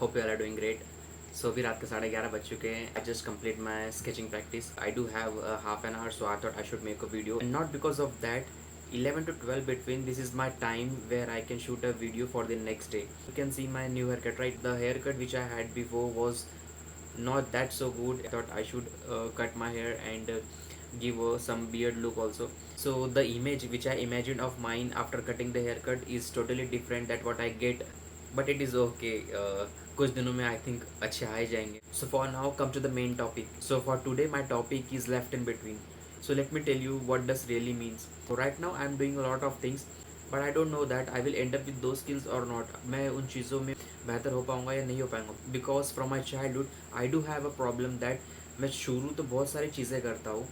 Hope you are doing great. So अभी रात के 11:30 बज चुके हैं. I just complete my sketching practice. I do have half an hour, so I thought I should make a video. Not because of that, 11 to 12 between, this is my time where I can shoot a video for the next day. You can see my new haircut, right? The haircut which I had before was not that so good. I thought I should cut my hair and give some beard look also. So the image which I imagined of mine after cutting the haircut is totally different that what I get, but it is okay. कुछ दिनों में I think अच्छे आ ही जाएंगे. So for now come to the main topic. So for today my topic is left in between. So let me tell you what does really means. So right now I am doing a lot of things, but I don't know that I will end up with those skills or not. मैं उन चीज़ों में बेहतर हो पाऊँगा या नहीं हो पाऊँगा. Because from my childhood I do have a problem that मैं शुरू तो बहुत सारी चीज़ें करता हूँ,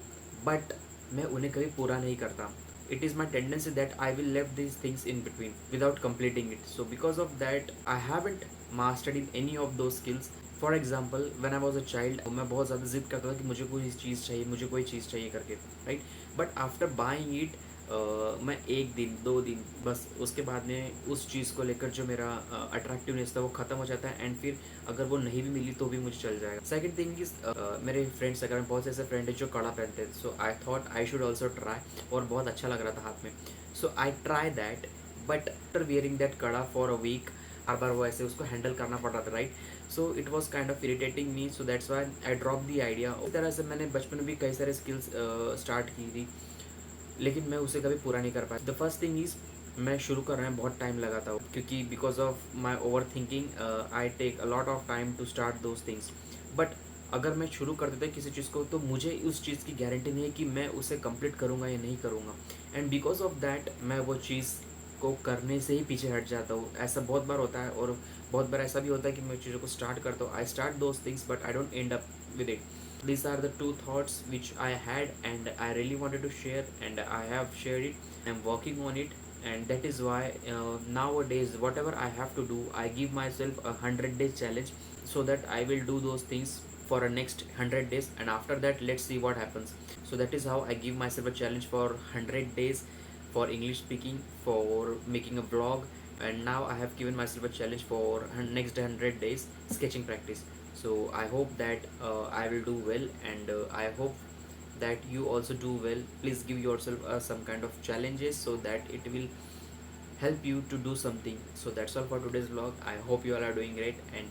but मैं उन्हें कभी पूरा नहीं करता. It is my tendency that I will left these things in between without completing it. So because of that I haven't mastered in any of those skills. For example when I was a child मैं बहुत ज़्यादा जिद करता था कि मुझे कोई चीज़ चाहिए, मुझे कोई चीज़ चाहिए करके, right. But after buying it मैं एक दिन 2 दिन बस उसके बाद में उस चीज़ को लेकर जो मेरा अट्रैक्टिवनेस था वो ख़त्म हो जाता है. एंड फिर अगर वो नहीं भी मिली तो भी मुझे चल जाएगा. सेकंड थिंग इज मेरे फ्रेंड्स अगर बहुत से ऐसे फ्रेंड है जो कड़ा पहनते हैं. So I thought I should also try, और बहुत अच्छा लग रहा था हाथ में. So I try that, but after wearing that kada for a week हर बार वो ऐसे उसको हैंडल करना पड़ रहा था, right. So it was kind of irritating me. So that's why I drop the idea. इस तरह से मैंने बचपन में भी कई सारे स्किल्स स्टार्ट की थी, लेकिन मैं उसे कभी पूरा नहीं कर पाया. द फर्स्ट थिंग इज़ मैं शुरू कर रहा हूँ बहुत टाइम लगाता हूँ, क्योंकि because of my overthinking I take a lot of time to start those things. But अगर मैं शुरू कर देता किसी चीज़ को तो मुझे उस चीज़ की गारंटी नहीं है कि मैं उसे कंप्लीट करूँगा या नहीं करूँगा. एंड बिकॉज ऑफ दैट मैं वो चीज़ को करने से ही पीछे हट जाता हूँ. ऐसा बहुत बार होता है, और बहुत बार ऐसा भी होता है कि मैं चीज़ों को स्टार्ट करता हूँ. I start those things but I don't and up with it. These are the two thoughts which I had and I really wanted to share, and I have shared it. I'm working on it, and that is why nowadays whatever I have to do, I give myself a 100 days challenge, so that I will do those things for a next 100 days, and after that let's see what happens. So that is how I give myself a challenge for 100 days for English speaking, for making a vlog, and now I have given myself a challenge for next 100 days sketching practice. So I hope that I will do well, and I hope that you also do well. Please give yourself some kind of challenges so that it will help you to do something. So that's all for today's vlog. I hope you all are doing great, and